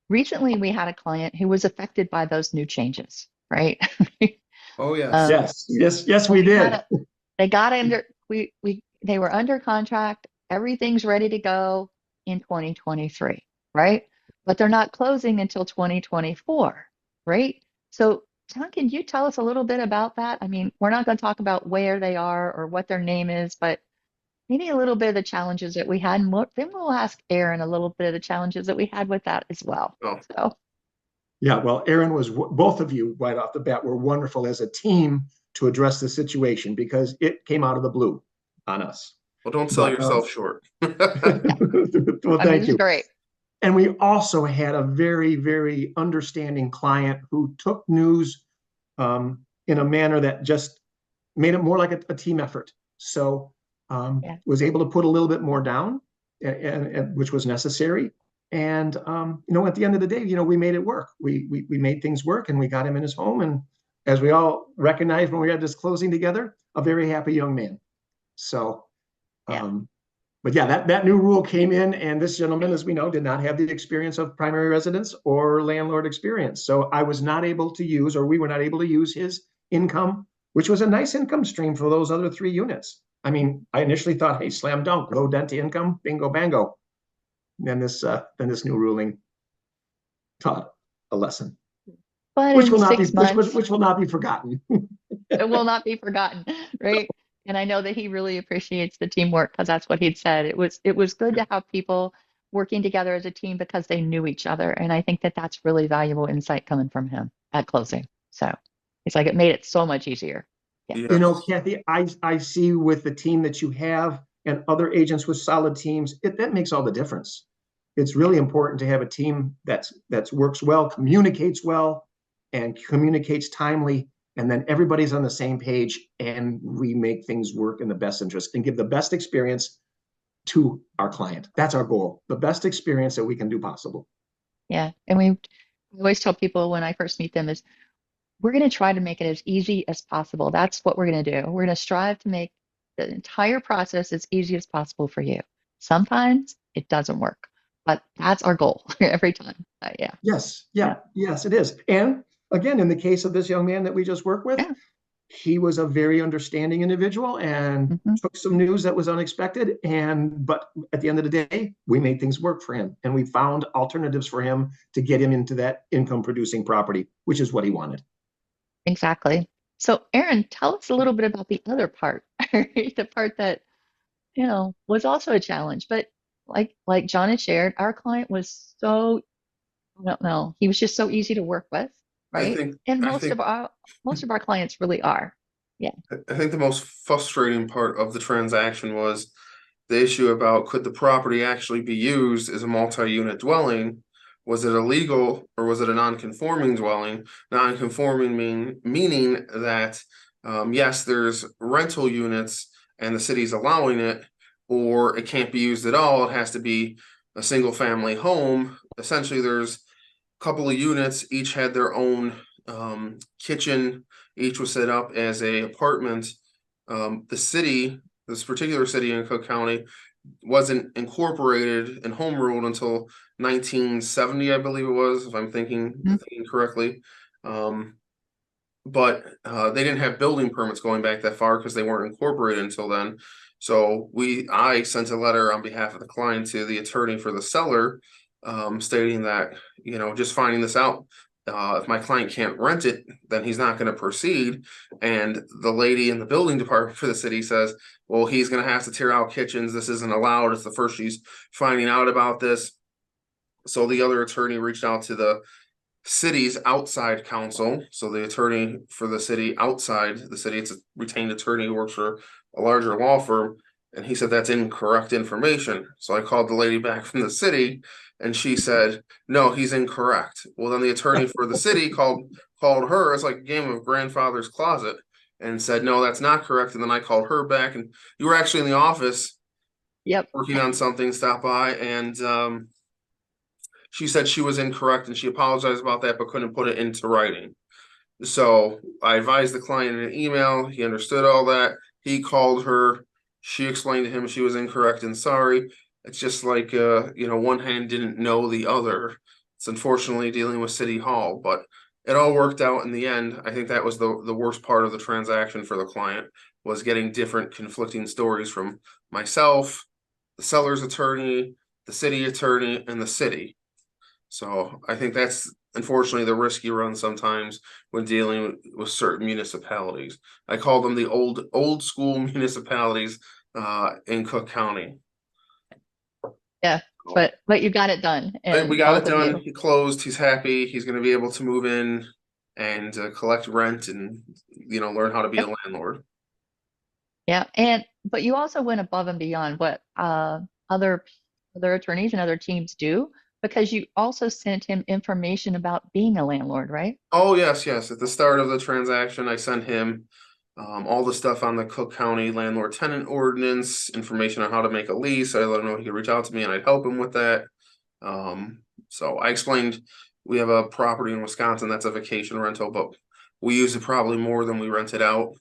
Recently we had a client who was affected by those new changes, right? Oh, yes. Um, Yes, and we we had did. a, they got under, they were under contract. Everything's ready to go in 2023, right? But they're not closing until 2024, right? So, John, can you tell us a little bit about that? I mean, we're not going to talk about where they are or what their name is, but maybe a little bit of the challenges that we had. And then we'll ask Erin a little bit of the challenges that we had with that as well. Oh, So, Yeah, well, Erin was both of you right off the bat were wonderful as a team to address the situation because it came out of the blue on us. well, don't sell But yourself short. yeah, well, I mean, thank this is you. great. And we also had a very, very understanding client who took news in a manner that just made it more like a team effort. So Yeah, was able to put a little bit more down, which was necessary. And at the end of the day, we made it work. We made things work, and we got him in his home. And as we all recognized when we had this closing together, a very happy young man. So, yeah. um, but yeah, that new rule came in, and this gentleman, as we know, did not have the experience of primary residence or landlord experience. So I was not able to use, or we were not able to use his income, which was a nice income stream for those other 3 units. I mean, I initially thought, hey, slam dunk, low dent income, bingo bango. Then this new ruling taught a lesson, But which in will not be 6 months, which will not be forgotten. it will not be forgotten, right? And I know that he really appreciates the teamwork because that's what he'd said. It was good to have people working together as a team because they knew each other, and I think that that's really valuable insight coming from him at closing. So it's like it made it so much easier. Yeah, Yes. Kathy, I see with the team that you have and other agents with solid teams, that makes all the difference. It's yeah, really important to have a team that's works well, communicates well, and communicates timely, and then everybody's on the same page, and we make things work in the best interest and give the best experience to our client. That's our goal, the best experience that we can do possible. yeah. And we always tell people when I first meet them is we're going to try to make it as easy as possible. That's what we're going to do. We're going to strive to make the entire process as easy as possible for you. Sometimes it doesn't work, but that's our goal every time. Yeah, Yes, yeah, yes, it is. And again, in the case of this young man that we just worked with, yeah. he was a very understanding individual and Hmm. took some news that was unexpected. But at the end of the day, we made things work for him, and we found alternatives for him to get him into that income producing property, which is what he wanted. Exactly. So, Erin, tell us a little bit about the other part, right? The part that, was also a challenge. But like John had shared, our client was so, I don't know, he was just so easy to work with, I right? think And I most of think our clients really are. Yeah, I think the most frustrating part of the transaction was the issue about could the property actually be used as a multi-unit dwelling? Was it illegal or was it a non-conforming dwelling? Non-conforming meaning that yes, there's rental units and the city's allowing it, or it can't be used at all. It has to be a single family home. Essentially, there's a couple of units, each had their own kitchen, each was set up as a apartment. The city, this particular city in Cook County, wasn't incorporated and home ruled until 1970, I believe it was, if I'm mhm, thinking correctly. Um, but they didn't have building permits going back that far because they weren't incorporated until then. So I sent a letter on behalf of the client to the attorney for the seller, stating that, just finding this out, if my client can't rent it, then he's not going to proceed. And the lady in the building department for the city says, well, he's going to have to tear out kitchens. This isn't allowed. It's the first she's finding out about this. So the other attorney reached out to the city's outside counsel. So the attorney for the city outside the city, it's a retained attorney who works for a larger law firm. And he said that's incorrect information. So I called the lady back from the city and she said, no, he's incorrect. Well, then the attorney for the city called her. It's like a game of grandfather's closet and said, no, that's not correct. And then I called her back and you were actually in the office yep. working on something, stop by and she said she was incorrect and she apologized about that, but couldn't put it into writing. So I advised the client in an email. He understood all that. He called her. She explained to him she was incorrect and sorry. it's just like, one hand didn't know the other. It's unfortunately dealing with City Hall, but it all worked out in the end. I think that was the worst part of the transaction for the client, was getting different conflicting stories from myself, the seller's attorney, the city attorney, and the city. So I think that's unfortunately the risk you run sometimes when dealing with certain municipalities. I call them the old school municipalities in Cook County. Yeah, but you got it done, We and got it both of done. you. He closed. He's happy. He's going to be able to move in and collect rent and learn how to be a Yep. landlord. Yeah, but you also went above and beyond what other attorneys and other teams do, because you also sent him information about being a landlord, right? Oh yes, yes. At the start of the transaction, I sent him all the stuff on the Cook County landlord tenant ordinance, information on how to make a lease. I let him know he could reach out to me and I'd help him with that. So I explained we have a property in Wisconsin that's a vacation rental, but we use it probably more than we rent it out.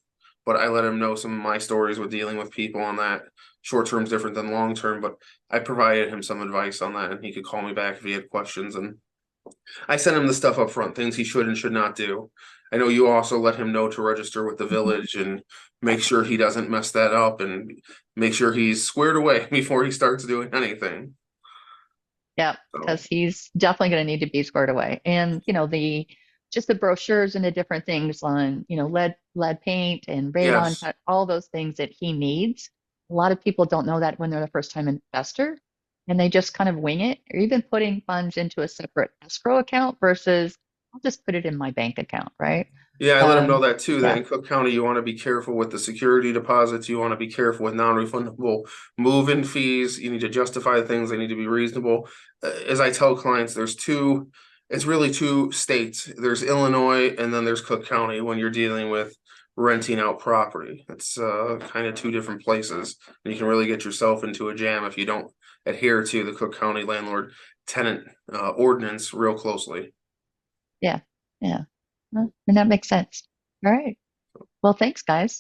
But I let him know some of my stories with dealing with people on that. Short term is different than long term, but I provided him some advice on that, and he could call me back if he had questions. And I sent him the stuff up front, things he should and should not do. I know you also let him know to register with the village and make sure he doesn't mess that up and make sure he's squared away before he starts doing anything. Yeah, So because he's definitely going to need to be squared away. And the just the brochures and the different things on, lead paint and radon, yes. all those things that he needs. A lot of people don't know that when they're the first time investor, and they just kind of wing it, or even putting funds into a separate escrow account versus I'll just put it in my bank account, right? Yeah, I let him know that too, that Yeah, in Cook County, you want to be careful with the security deposits. You want to be careful with non-refundable move-in fees. You need to justify things. They need to be reasonable. As I tell clients, it's really two states. There's Illinois and then there's Cook County when you're dealing with renting out property. It's kind of two different places. And you can really get yourself into a jam if you don't adhere to the Cook County landlord tenant ordinance real closely. yeah, yeah. Well, and that makes sense. All right. Well, thanks, guys.